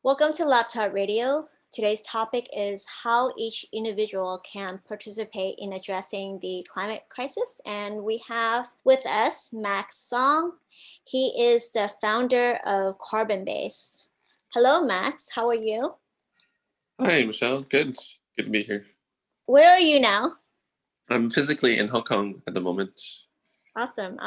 Welcome to Laptop Radio. Today's topic is how each individual can participate in addressing the climate crisis. And we have with us Max Song. He is the founder of Carbonbase. Hello, Max. How are you? Hi, Michelle. Good. Good to be here. Where are you now? I'm physically in Hong Kong at the moment. Awesome.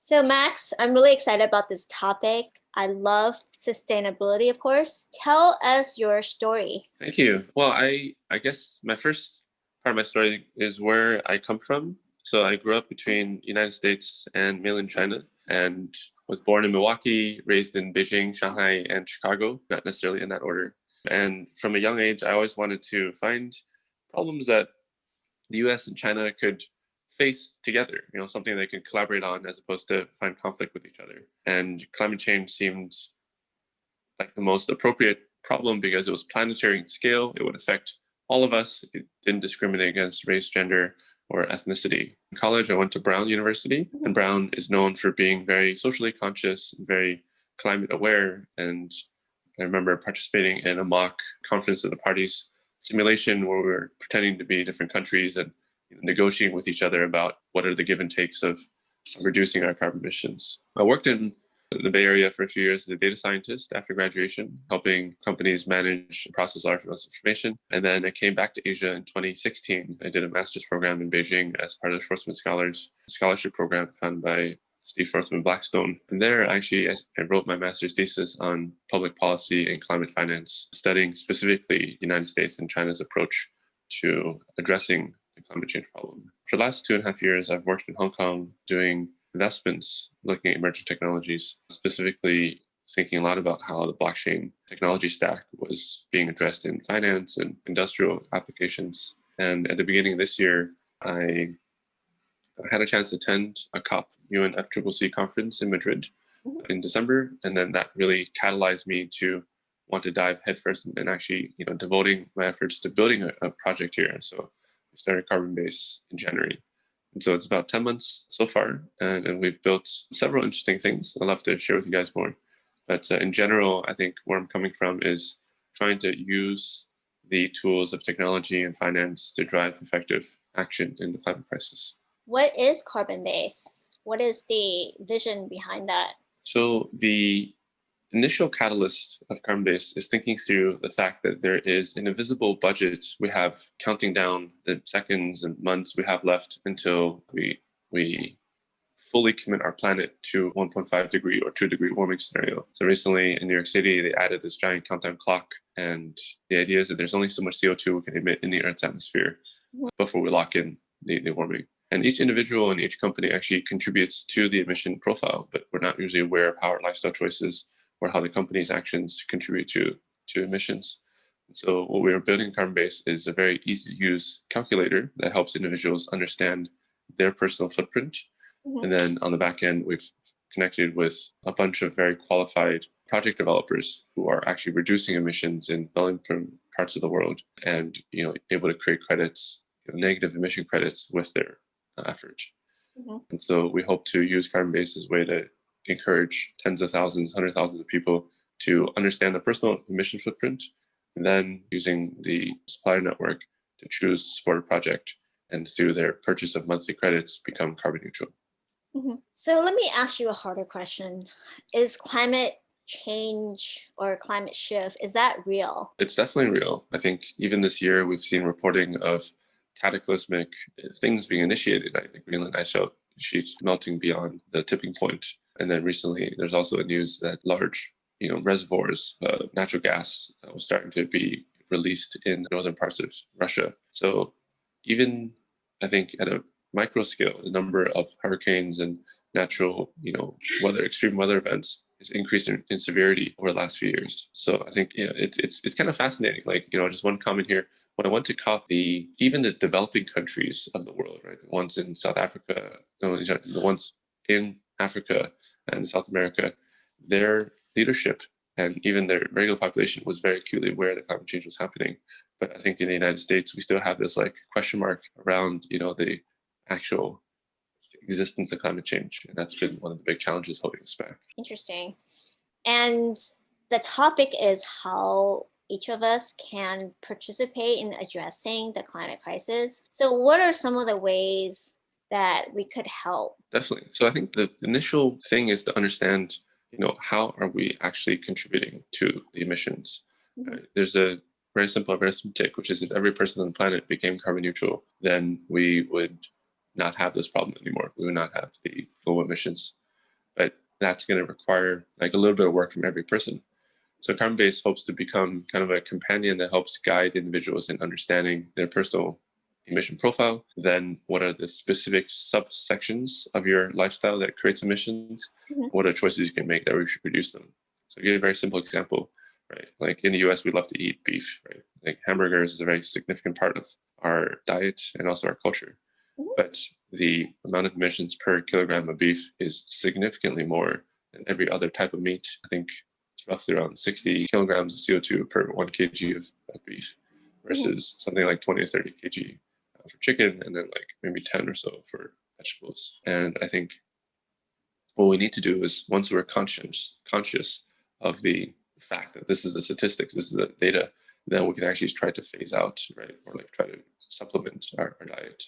So, Max, I'm really excited about this topic. I love sustainability, of course. Tell us your story. Thank you. Well, I guess my first part of my story is where I come from. So I grew up between United States and mainland China and was born in Milwaukee, raised in Beijing, Shanghai, and Chicago, not necessarily in that order. And from a young age, I always wanted to find problems that the US and China could face together, something they could collaborate on as opposed to find conflict with each other. And climate change seemed like the most appropriate problem because it was planetary in scale. It would affect all of us. It didn't discriminate against race, gender, or ethnicity. In college, I went to Brown University, and Brown is known for being very socially conscious, very climate aware. And I remember participating in a mock conference of the parties simulation where we were pretending to be different countries and negotiating with each other about what are the give and takes of reducing our carbon emissions. I worked in the Bay Area for a few years as a data scientist after graduation, helping companies manage and process large amounts of information. And then I came back to Asia in 2016. I did a master's program in Beijing as part of the Schwarzman Scholars scholarship program founded by Steve Schwarzman Blackstone. And there, actually, I wrote my master's thesis on public policy and climate finance, studying specifically the United States and China's approach to addressing the climate change problem. For the last 2.5 years, I've worked in Hong Kong doing investments, looking at emerging technologies, specifically thinking a lot about how the blockchain technology stack was being addressed in finance and industrial applications. And at the beginning of this year, I had a chance to attend a COP UNFCCC conference in Madrid in December. And then that really catalyzed me to want to dive headfirst and actually, devoting my efforts to building a project here. So we started Carbonbase in January. And so it's about 10 months so far, and we've built several interesting things. I'd love to share with you guys more. But in general, I think where I'm coming from is trying to use the tools of technology and finance to drive effective action in the climate crisis. What is Carbonbase? What is the vision behind that? So the initial catalyst of Carbonbase is thinking through the fact that there is an invisible budget we have counting down the seconds and months we have left until we fully commit our planet to 1.5 degree or 2 degree warming scenario. So recently in New York City, they added this giant countdown clock. And the idea is that there's only so much CO2 we can emit in the Earth's atmosphere before we lock in the warming. And each individual and each company actually contributes to the emission profile, but we're not usually aware of how our lifestyle choices or how the company's actions contribute to emissions. And so what we are building in Carbonbase is a very easy to use calculator that helps individuals understand their personal footprint. And then on the back end, we've connected with a bunch of very qualified project developers who are actually reducing emissions in low-income parts of the world and able to create credits, negative emission credits with their effort. And so we hope to use Carbonbase as a way to encourage tens of thousands, hundreds of thousands of people to understand the personal emission footprint, and then using the supplier network to choose to support a project and through their purchase of monthly credits become carbon neutral. So let me ask you a harder question. Is climate change or climate shift, is that real? It's definitely real. I think even this year we've seen reporting of cataclysmic things being initiated, like the Greenland ice sheets melting beyond the tipping point. And then recently, there's also a news that large, reservoirs of natural gas was starting to be released in northern parts of Russia. So even, I think, at a micro scale, the number of hurricanes and natural, extreme weather events is increasing in severity over the last few years. So I think it's kind of fascinating. Just one comment here. When I went to COP, even the developing countries of the world, right, the ones in South Africa, the ones in Africa and South America, their leadership and even their regular population was very acutely aware that climate change was happening. But I think in the United States, we still have this question mark around, the actual existence of climate change. And that's been one of the big challenges holding us back. Interesting. And the topic is how each of us can participate in addressing the climate crisis. So, what are some of the ways that we could help? Definitely. So I think the initial thing is to understand, how are we actually contributing to the emissions? Mhm. There's a very simple arithmetic, which is if every person on the planet became carbon neutral, then we would not have this problem anymore. We would not have the global emissions. But that's going to require like a little bit of work from every person. So Carbonbase hopes to become kind of a companion that helps guide individuals in understanding their personal emission profile, then what are the specific subsections of your lifestyle that creates emissions, Mhm. what are choices you can make that we should reduce them. So I'll give you a very simple example, right? Like in the US, we love to eat beef, right? Like hamburgers is a very significant part of our diet and also our culture. Mhm. But the amount of emissions per kilogram of beef is significantly more than every other type of meat. I think it's roughly around 60 kilograms of CO2 per 1 kg of beef Mhm. versus something like 20 or 30 kg for chicken, and then like maybe 10 or so for vegetables. And I think what we need to do is once we're conscious of the fact that this is the statistics, this is the data, then we can actually try to phase out, right? Or like try to supplement our diet.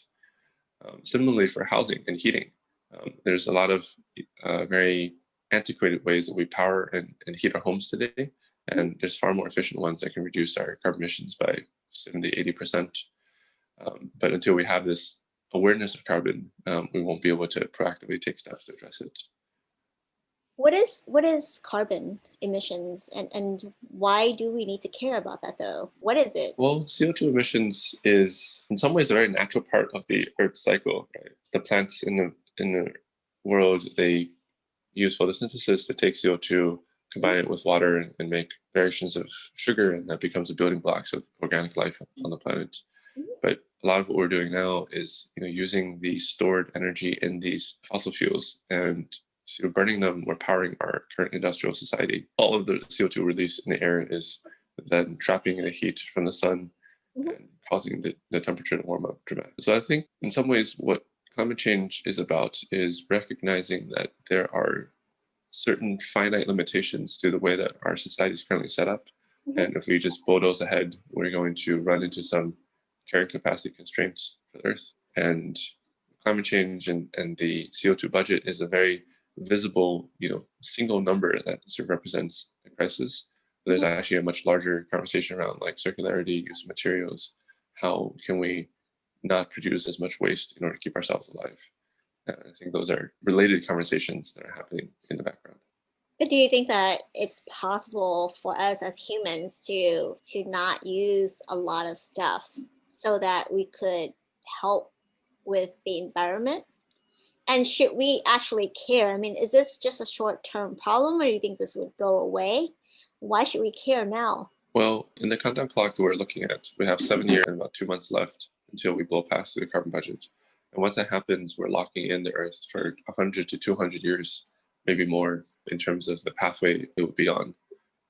Similarly for housing and heating, there's a lot of very antiquated ways that we power and heat our homes today. And there's far more efficient ones that can reduce our carbon emissions by 70, 80%. But until we have this awareness of carbon, we won't be able to proactively take steps to address it. What is carbon emissions, and why do we need to care about that though? What is it? Well, CO2 emissions is in some ways a very natural part of the Earth cycle. Right? The plants in the world, they use photosynthesis to take CO2, combine it with water, and make variations of sugar, and that becomes the building blocks of organic life on the planet. Mhm. But a lot of what we're doing now is using the stored energy in these fossil fuels, and through burning them, we're powering our current industrial society. All of the CO2 released in the air is then trapping the heat from the sun Mhm. and causing the temperature to warm up dramatically. So I think in some ways what climate change is about is recognizing that there are certain finite limitations to the way that our society is currently set up. Mhm. And if we just bulldoze ahead, we're going to run into some carrying capacity constraints for the Earth. And climate change and the CO2 budget is a very visible, single number that sort of represents the crisis. But there's Mhm. actually a much larger conversation around like circularity, use of materials. How can we not produce as much waste in order to keep ourselves alive? I think those are related conversations that are happening in the background. But do you think that it's possible for us as humans to not use a lot of stuff so that we could help with the environment? And should we actually care? I mean, is this just a short-term problem, or do you think this would go away? Why should we care now? Well, in the countdown clock that we're looking at, we have 7 years and about 2 months left until we blow past the carbon budget. And once that happens, we're locking in the Earth for 100 to 200 years, maybe more, in terms of the pathway it will be on.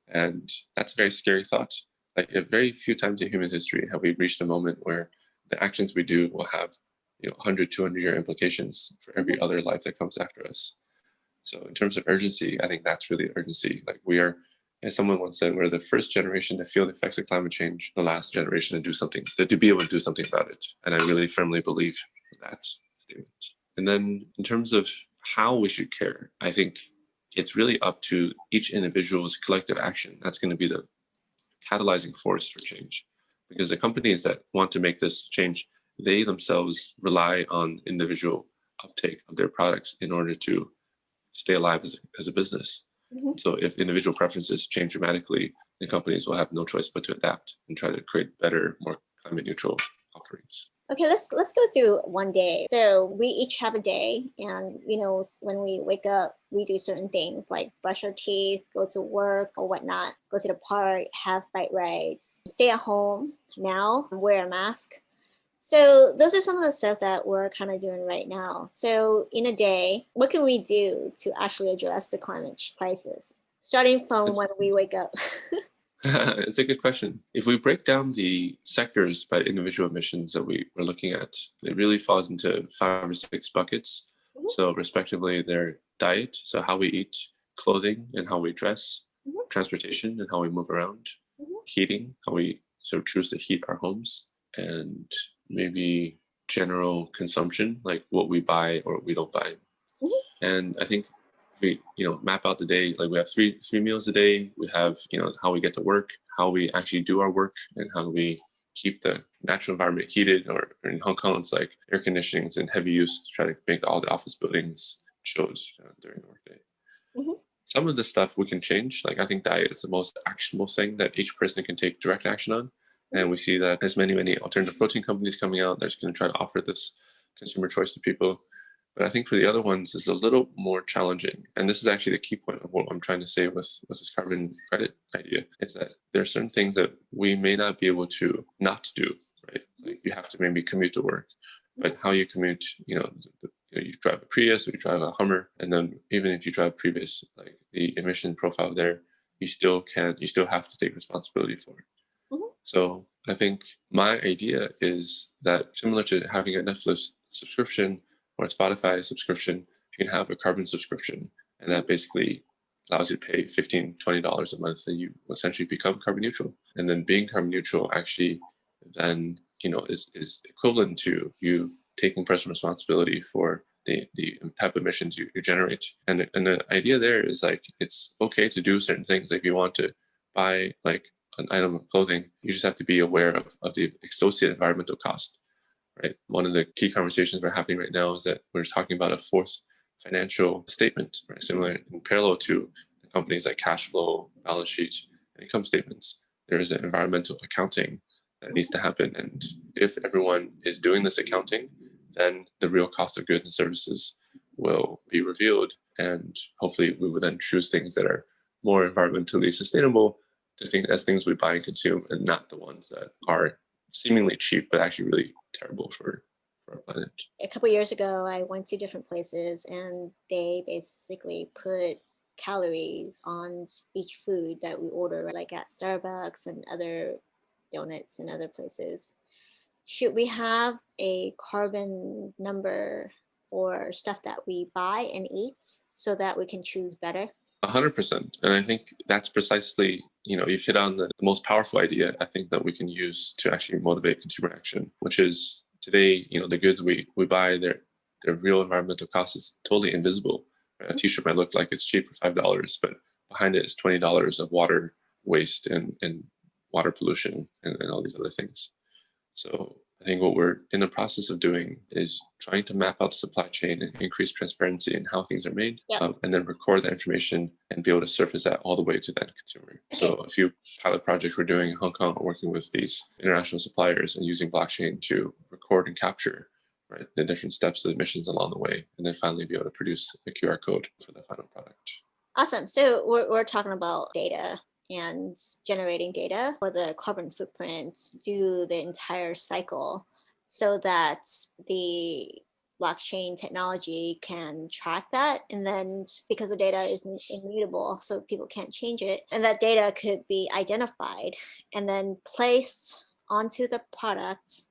And that's a very scary thought. Like, very few times in human history have we reached a moment where the actions we do will have 100, 200-year implications for every Mhm. other life that comes after us. So in terms of urgency, I think that's really urgency. Like we are, as someone once said, we're the first generation to feel the effects of climate change, the last generation to do something, to be able to do something about it. And I really firmly believe that statement. And then in terms of how we should care, I think it's really up to each individual's collective action. That's going to be the catalyzing force for change. Because the companies that want to make this change, they themselves rely on individual uptake of their products in order to stay alive as a business. Mhm. So if individual preferences change dramatically, the companies will have no choice but to adapt and try to create better, more climate neutral offerings. Okay, let's go through one day. So we each have a day, and when we wake up, we do certain things like brush our teeth, go to work or whatnot, go to the park, have bike rides, stay at home now, wear a mask. So those are some of the stuff that we're kind of doing right now. So in a day, what can we do to actually address the crisis? Starting from It's, when we wake up. it's a good question. If we break down the sectors by individual emissions that we're looking at, it really falls into 5 or 6 buckets. Mhm. So respectively, their diet, so how we eat, clothing, and how we dress, Mhm. transportation and how we move around, Mhm. heating, how we sort of choose to heat our homes, and maybe general consumption, like what we buy or we don't buy. Mhm. And I think if we, map out the day, like we have three meals a day, we have, how we get to work, how we actually do our work, and how do we keep the natural environment heated, or in Hong Kong, it's like air conditioning is in heavy use to try to make all the office buildings shows during the workday. Mhm. Some of the stuff we can change. Like I think diet is the most actionable thing that each person can take direct action on. Mhm. And we see that there's many alternative protein companies coming out that's going to try to offer this consumer choice to people. But I think for the other ones, it's a little more challenging. And this is actually the key point of what I'm trying to say with this carbon credit idea. It's that there are certain things that we may not be able to not do, right? Like you have to maybe commute to work, but how you commute, you drive a Prius or you drive a Hummer, and then even if you drive a Prius, like the emission profile there, you still have to take responsibility for it. Mhm. So I think my idea is that similar to having a Netflix subscription or a Spotify subscription, you can have a carbon subscription, and that basically allows you to pay $15-$20 a month, and you essentially become carbon neutral. And then being carbon neutral actually then is equivalent to you taking personal responsibility for the type of emissions you generate. And the idea there is like it's okay to do certain things. Like if you want to buy like an item of clothing, you just have to be aware of the associated environmental cost, right? One of the key conversations we're having right now is that we're talking about a fourth financial statement, right? Similar in parallel to the companies like cash flow, balance sheet, and income statements. There is an environmental accounting that needs to happen. And if everyone is doing this accounting, then the real cost of goods and services will be revealed. And hopefully we will then choose things that are more environmentally sustainable to think as things we buy and consume, and not the ones that are seemingly cheap but actually really terrible for our planet. A couple years ago, I went to different places and they basically put calories on each food that we order, like at Starbucks and other donuts and other places. Should we have a carbon number for stuff that we buy and eat so that we can choose better? 100%. And I think that's precisely, you've hit on the most powerful idea I think that we can use to actually motivate consumer action, which is today, the goods we buy, their real environmental cost is totally invisible. Right? A t-shirt might look like it's cheap for $5, but behind it is $20 of water waste and water pollution and all these other things. So I think what we're in the process of doing is trying to map out the supply chain and increase transparency in how things are made, Yep. and then record that information and be able to surface that all the way to the end consumer. Okay. So a few pilot projects we're doing in Hong Kong are working with these international suppliers and using blockchain to record and capture, right, the different steps of emissions along the way, and then finally be able to produce a QR code for the final product. Awesome. So we're talking about data and generating data for the carbon footprint, do the entire cycle so that the blockchain technology can track that. And then because the data is immutable, so people can't change it, and that data could be identified and then placed onto the product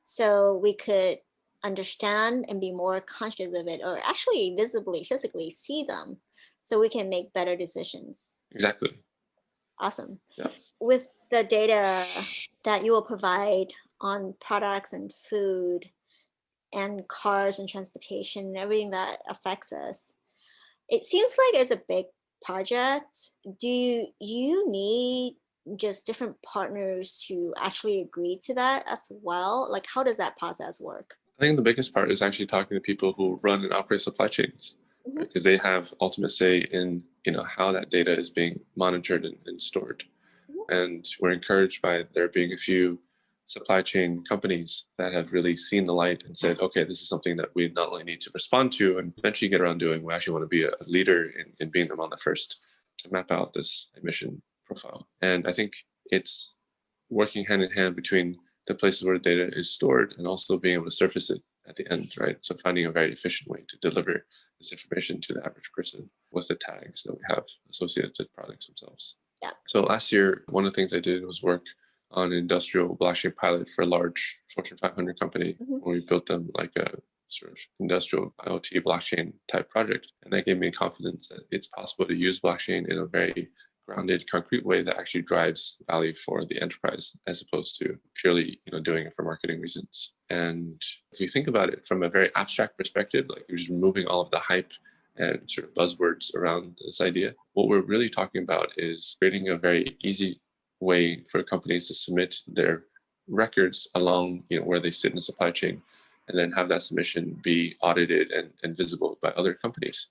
so we could understand and be more conscious of it, or actually visibly, physically see them so we can make better decisions. Exactly. Awesome. Yeah. With the data that you will provide on products and food and cars and transportation and everything that affects us, it seems like it's a big project. Do you need just different partners to actually agree to that as well? Like, how does that process work? I think the biggest part is actually talking to people who run and operate supply chains, Mhm. because they have ultimate say in how that data is being monitored and stored. Mhm. And we're encouraged by there being a few supply chain companies that have really seen the light and said, okay, this is something that we not only need to respond to and eventually get around doing, we actually want to be a leader in being among the first to map out this emission profile. And I think it's working hand in hand between the places where the data is stored and also being able to surface it at the end, right? So finding a very efficient way to deliver this information to the average person with the tags that we have associated to the products themselves. Yeah. So last year, one of the things I did was work on an industrial blockchain pilot for a large Fortune 500 company, Mhm. where we built them like a sort of industrial IoT blockchain type project. And that gave me confidence that it's possible to use blockchain in a very grounded, concrete way that actually drives value for the enterprise, as opposed to purely, doing it for marketing reasons. And if you think about it from a very abstract perspective, like you're just removing all of the hype and sort of buzzwords around this idea, what we're really talking about is creating a very easy way for companies to submit their records along, where they sit in the supply chain, and then have that submission be audited and visible by other companies.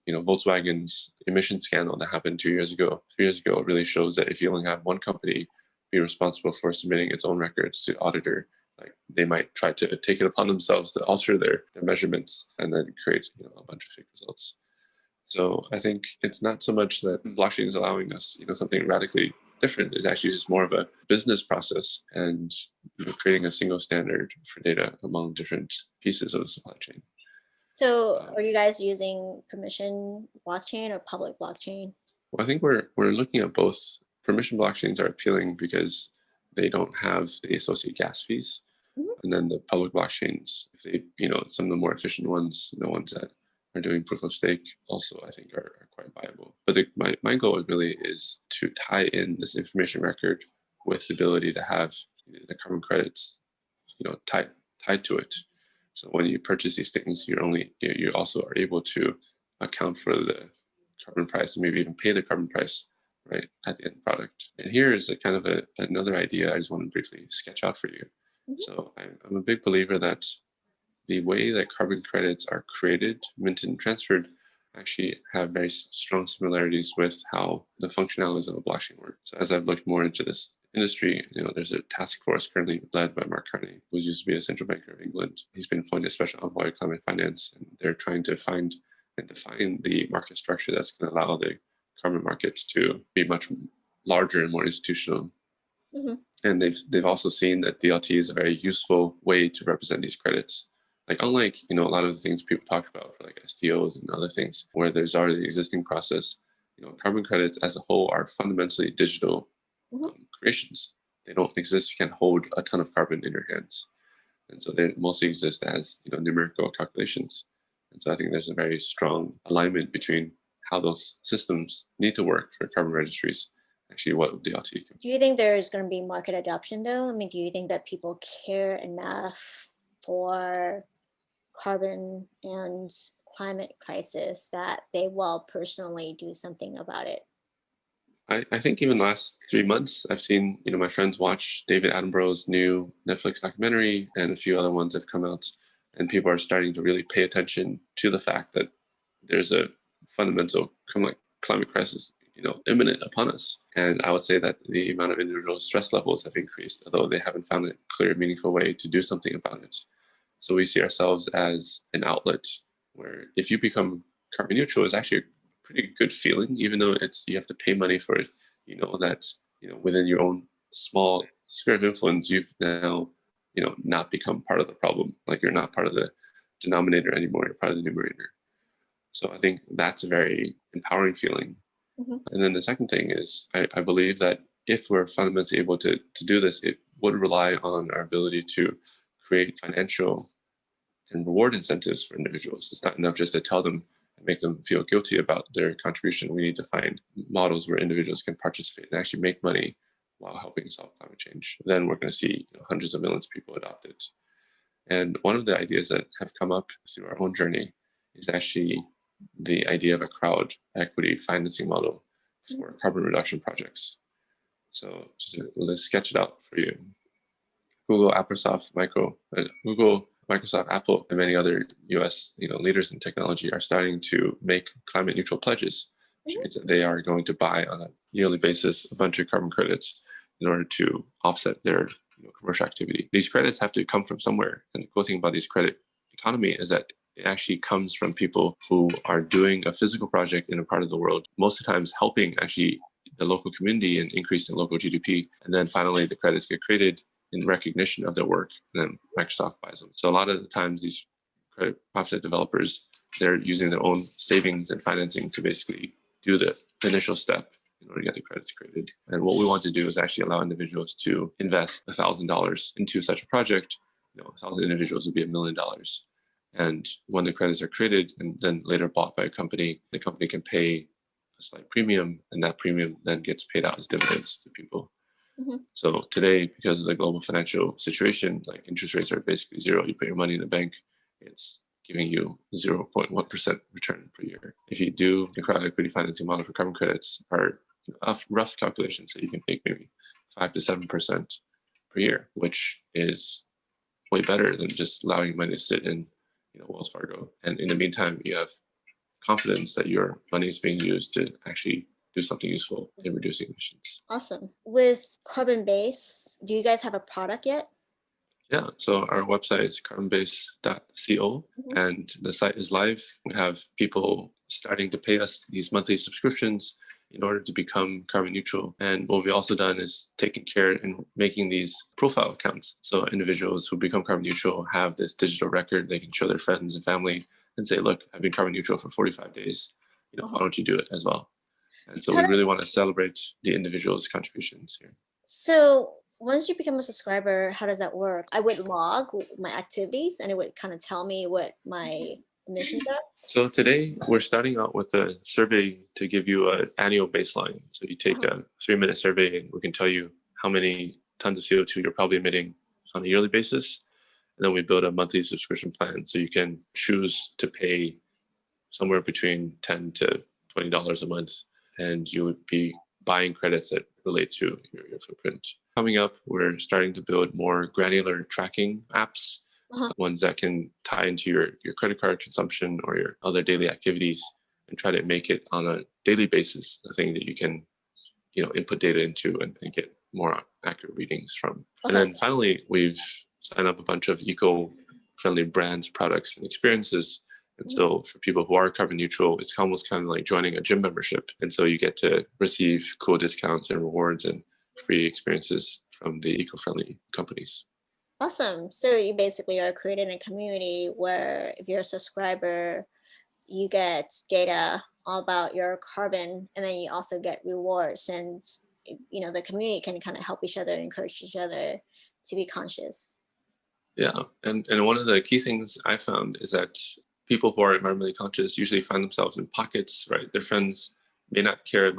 Volkswagen's emission scandal that happened 2 years ago, 3 years ago, really shows that if you only have one company be responsible for submitting its own records to auditor, like they might try to take it upon themselves to alter their measurements and then create a bunch of fake results. So I think it's not so much that blockchain is allowing us something radically different. It's actually just more of a business process and creating a single standard for data among different pieces of the supply chain. So are you guys using permission blockchain or public blockchain? Well, I think we're looking at both. Permission blockchains are appealing because they don't have the associated gas fees. And then the public blockchains, if they, some of the more efficient ones, the ones that are doing proof of stake, also I think are quite viable. But my goal really is to tie in this information record with the ability to have the carbon credits, tied to it. So when you purchase these things, you also are able to account for the carbon price and maybe even pay the carbon price right at the end product. And here is another idea I just want to briefly sketch out for you. So I'm a big believer that the way that carbon credits are created, minted, and transferred actually have very strong similarities with how the functionalities of a blockchain work. So as I've looked more into this industry, there's a task force currently led by Mark Carney, who used to be a central banker of England. He's been appointed special envoy of climate finance, and they're trying to find and define the market structure that's going to allow the carbon markets to be much larger and more institutional. And they've also seen that DLT is a very useful way to represent these credits. Like unlike a lot of the things people talked about for like STOs and other things where there's already an existing process, carbon credits as a whole are fundamentally digital creations. They don't exist. You can't hold a ton of carbon in your hands, and so they mostly exist as numerical calculations. And so I think there's a very strong alignment between how those systems need to work for carbon registries. Actually, what DLT can. Do you think there's going to be market adoption though? I mean, do you think that people care enough for carbon and climate crisis that they will personally do something about it? I think even the last 3 months, I've seen, my friends watch David Attenborough's new Netflix documentary, and a few other ones have come out, and people are starting to really pay attention to the fact that there's a fundamental climate crisis, imminent upon us. And I would say that the amount of individual stress levels have increased, although they haven't found a clear, meaningful way to do something about it. So we see ourselves as an outlet where if you become carbon neutral, it's actually a pretty good feeling, even though you have to pay money for it. That within your own small sphere of influence, you've now not become part of the problem. Like you're not part of the denominator anymore, you're part of the numerator. So I think that's a very empowering feeling. And then the second thing is I believe that if we're fundamentally able to do this, it would rely on our ability to create financial and reward incentives for individuals. It's not enough just to tell them and make them feel guilty about their contribution. We need to find models where individuals can participate and actually make money while helping solve climate change. Then we're going to see hundreds of millions of people adopt it. And one of the ideas that have come up through our own journey is actually the idea of a crowd equity financing model for carbon reduction projects. So let's sketch it out for you. Google, Microsoft, Apple, and many other U.S. leaders in technology are starting to make climate neutral pledges, which means that they are going to buy on a yearly basis a bunch of carbon credits in order to offset their commercial activity. These credits have to come from somewhere, and the cool thing about these credit economy is that it actually comes from people who are doing a physical project in a part of the world, most of the times helping actually the local community and increasing local GDP. And then finally, the credits get created in recognition of their work, and then Microsoft buys them. So a lot of the times, these credit profit developers, they're using their own savings and financing to basically do the initial step in order to get the credits created. And what we want to do is actually allow individuals to invest $1,000 into such a project. 1,000 individuals would be $1 million. And when the credits are created and then later bought by a company, the company can pay a slight premium, and that premium then gets paid out as dividends to people. Mhm. So today, because of the global financial situation, like interest rates are basically zero. You put your money in a bank, it's giving you 0.1% return per year. If you do the crowd equity financing model for carbon credits, are rough calculations that you can make maybe 5 to 7% per year, which is way better than just allowing money to sit in, Wells Fargo. And in the meantime, you have confidence that your money is being used to actually do something useful in reducing emissions. Awesome. With Carbonbase, do you guys have a product yet? Yeah, so our website is carbonbase.co, Mhm. and the site is live. We have people starting to pay us these monthly subscriptions in order to become carbon neutral. And what we've also done is taken care in making these profile accounts. So individuals who become carbon neutral have this digital record. They can show their friends and family and say, look, I've been carbon neutral for 45 days. Why don't you do it as well? And so we really want to celebrate the individual's contributions here. So once you become a subscriber, how does that work? I would log my activities and it would kind of tell me what my emissions are. So today we're starting out with a survey to give you an annual baseline. So you take a 3-minute survey and we can tell you how many tons of CO2 you're probably emitting on a yearly basis. And then we build a monthly subscription plan. So you can choose to pay somewhere between $10 to $20 a month, and you would be buying credits that relate to your footprint. Coming up, we're starting to build more granular tracking apps, ones that can tie into your credit card consumption or your other daily activities, and try to make it on a daily basis a thing that you can input data into and get more accurate readings from. And then finally, we've signed up a bunch of eco-friendly brands, products, and experiences. And so for people who are carbon neutral, it's almost kind of like joining a gym membership. And so you get to receive cool discounts and rewards and free experiences from the eco-friendly companies. Awesome. So you basically are creating a community where if you're a subscriber, you get data all about your carbon and then you also get rewards and the community can kind of help each other, encourage each other to be conscious. Yeah, and one of the key things I found is that people who are environmentally conscious usually find themselves in pockets, right? Their friends may not care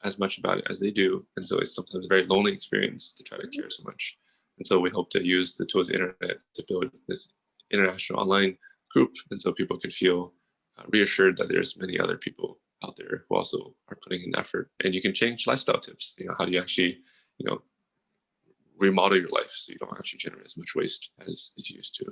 as much about it as they do, and so it's sometimes a very lonely experience to try to care so much. And so we hope to use the tools of the internet to build this international online group, and so people can feel reassured that there's many other people out there who also are putting in effort. And you can change lifestyle tips. How do you actually, you know, remodel your life so you don't actually generate as much waste as you used to.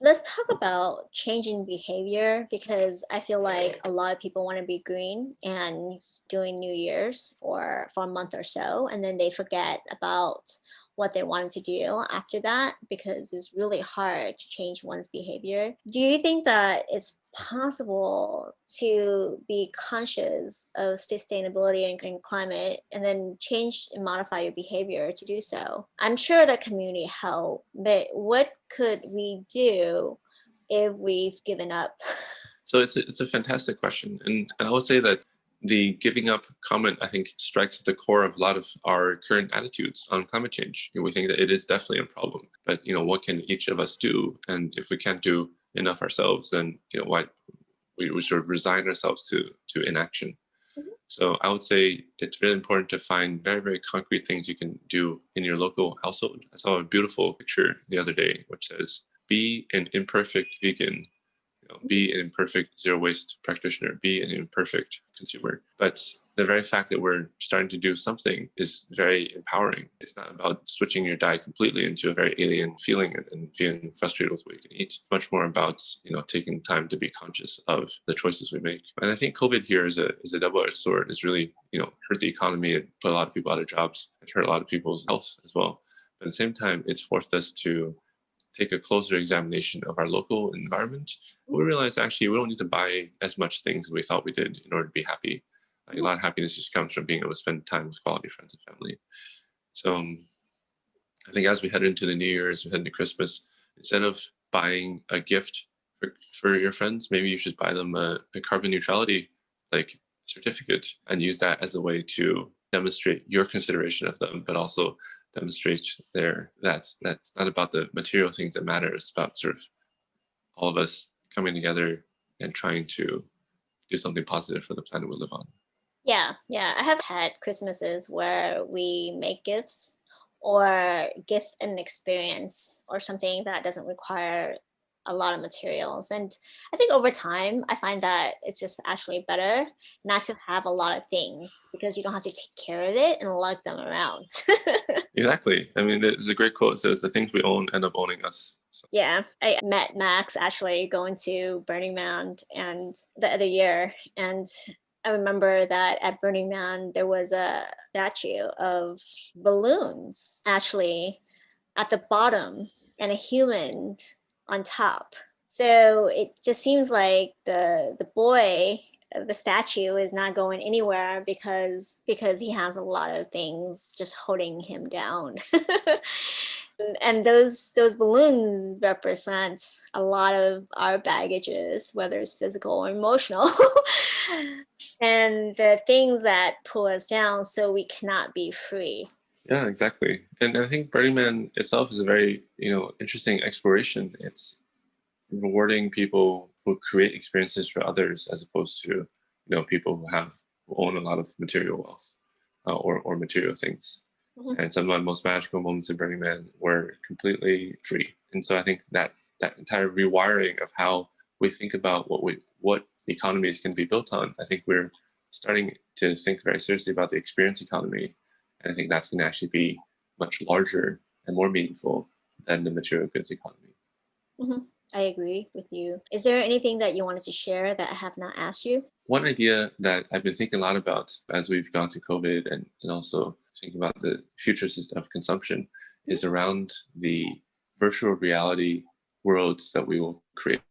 Let's talk about changing behavior because I feel like a lot of people want to be green and doing New Year's for a month or so, and then they forget about what they wanted to do after that because it's really hard to change one's behavior. Do you think that it's possible to be conscious of sustainability and climate and then change and modify your behavior to do so? I'm sure that community help, but what could we do if we've given up? So it's a fantastic question, and I would say that the giving up comment I think strikes at the core of a lot of our current attitudes on climate change. We think that it is definitely a problem, but what can each of us do? And if we can't do enough ourselves, then why we sort of resign ourselves to inaction. So I would say it's really important to find very, very concrete things you can do in your local household. I saw a beautiful picture the other day which says, be an imperfect vegan, be an imperfect zero waste practitioner, be an imperfect consumer. But the very fact that we're starting to do something is very empowering. It's not about switching your diet completely into a very alien feeling and feeling frustrated with what you can eat. It's much more about taking time to be conscious of the choices we make. And I think COVID here is a double-edged sword. It's really hurt the economy and put a lot of people out of jobs. It hurt a lot of people's health as well. But at the same time, it's forced us to take a closer examination of our local environment. We realized actually we don't need to buy as much things as we thought we did in order to be happy. Like, a lot of happiness just comes from being able to spend time with quality friends and family. So I think as we head into the New Year, as we head into Christmas, instead of buying a gift for your friends, maybe you should buy them a carbon neutrality like certificate and use that as a way to demonstrate your consideration of them, but also demonstrate that's not about the material things that matter. It's about sort of all of us coming together and trying to do something positive for the planet we live on. Yeah. I have had Christmases where we make gifts or gift an experience or something that doesn't require a lot of materials. And I think over time, I find that it's just actually better not to have a lot of things because you don't have to take care of it and lug them around. Exactly. I mean, there's a great quote that says, "The things we own end up owning us." So, Yeah, I met Max actually going to Burning Man and the other year, and I remember that at Burning Man there was a statue of balloons actually at the bottom and a human on top. So it just seems like the boy the statue is not going anywhere because he has a lot of things just holding him down. And those balloons represent a lot of our baggages, whether it's physical or emotional. And the things that pull us down so we cannot be free. yeah, exactly. And I think Burning Man itself is a very, interesting exploration. It's rewarding people who create experiences for others as opposed to, people who own a lot of material wealth, or material things. Mhm. And some of my most magical moments in Burning Man were completely free. And so I think that entire rewiring of how we think about what the economies can be built on, I think we're starting to think very seriously about the experience economy. And I think that's going to actually be much larger and more meaningful than the material goods economy. Mhm. I agree with you. Is there anything that you wanted to share that I have not asked you? One idea that I've been thinking a lot about as we've gone to COVID, and also thinking about the futures of consumption, is around the virtual reality worlds that we will create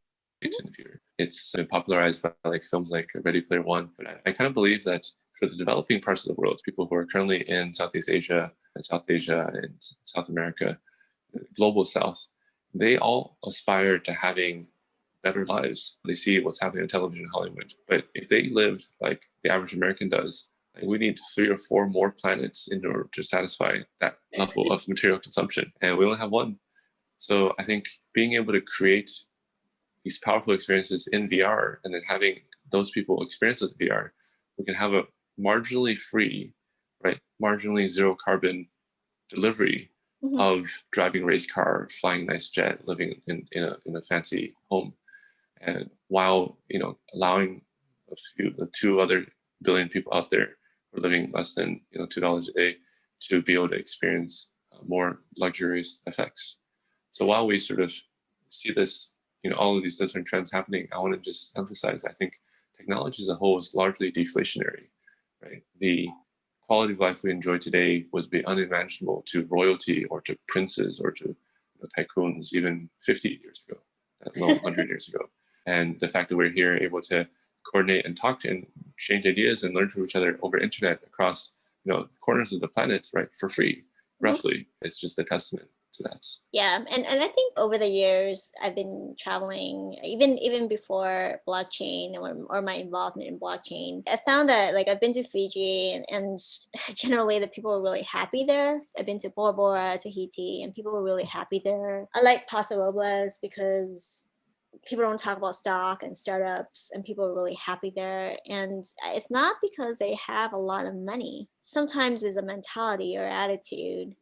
in the future. It's been popularized by like films like Ready Player One, but I kind of believe that for the developing parts of the world, people who are currently in Southeast Asia and South Asia and South America, global South, they all aspire to having better lives. They see what's happening on television in Hollywood. But if they lived like the average American does, like, we need 3 or 4 more planets in order to satisfy that level of material consumption. And we only have one. So I think being able to create these powerful experiences in VR and then having those people experience it in VR, we can have a marginally free, right, marginally zero carbon delivery Mhm. of driving a race car, flying a nice jet, living in a fancy home, and while allowing the 2 other billion people out there who are living less than $2 a day to be able to experience more luxurious effects. So while we sort of see this, all of these different trends happening, I want to just emphasize, I think technology as a whole is largely deflationary, right? The quality of life we enjoy today was be unimaginable to royalty or to princes or to tycoons even 50 years ago, let alone 100 years ago. And the fact that we're here able to coordinate and talk and exchange ideas and learn from each other over internet across corners of the planet, right, for free, Mhm. roughly, it's just a testament to that. Yeah, and I think over the years I've been traveling, even before blockchain or my involvement in blockchain. I found that like I've been to Fiji and generally the people were really happy there. I've been to Bora Bora, Tahiti, and people were really happy there. I like Paso Robles because people don't talk about stock and startups and people are really happy there, and it's not because they have a lot of money. Sometimes it's a mentality or attitude,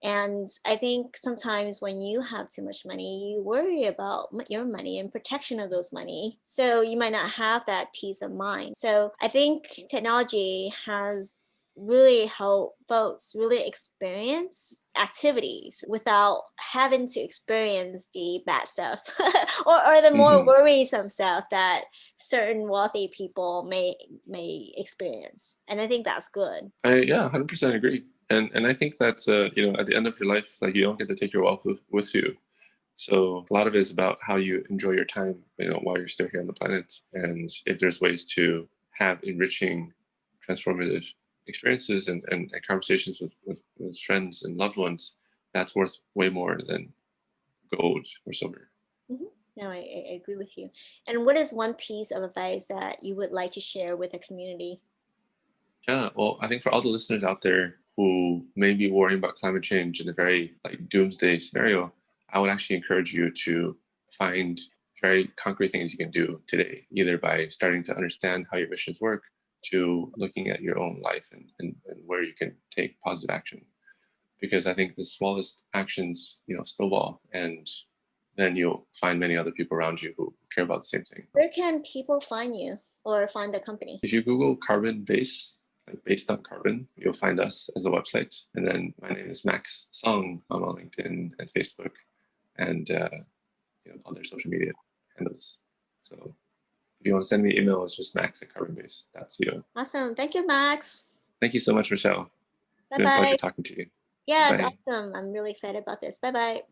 and I think sometimes when you have too much money, you worry about your money and protection of those money. So you might not have that peace of mind. So I think technology has really helped folks really experience activities without having to experience the bad stuff or the more Hmm. worrisome stuff that certain wealthy people may experience. And I think that's good. I Yeah, 100% agree. And I think that at the end of your life, like, you don't get to take your wealth with you. So a lot of it is about how you enjoy your time, while you're still here on the planet. And if there's ways to have enriching, transformative experiences and conversations with friends and loved ones, that's worth way more than gold or silver. Mhm. No, I agree with you. And what is one piece of advice that you would like to share with the community? Yeah, well, I think for all the listeners out there who may be worrying about climate change in a very like doomsday scenario, I would actually encourage you to find very concrete things you can do today, either by starting to understand how your emissions work, to looking at your own life and where you can take positive action. Because I think the smallest actions, snowball, and then you'll find many other people around you who care about the same thing. Where can people find you or find the company? If you Google Carbonbase, like based on carbon, you'll find us as a website. And then my name is Max Song. I'm on LinkedIn and Facebook and other social media handles. So if you want to send me an email, it's just max@carbonbase.co. Awesome. Thank you, Max. Thank you so much, Michelle. It's been a Bye-bye. pleasure talking to you. Yeah, it's Bye. awesome. I'm really excited about this. Bye-bye.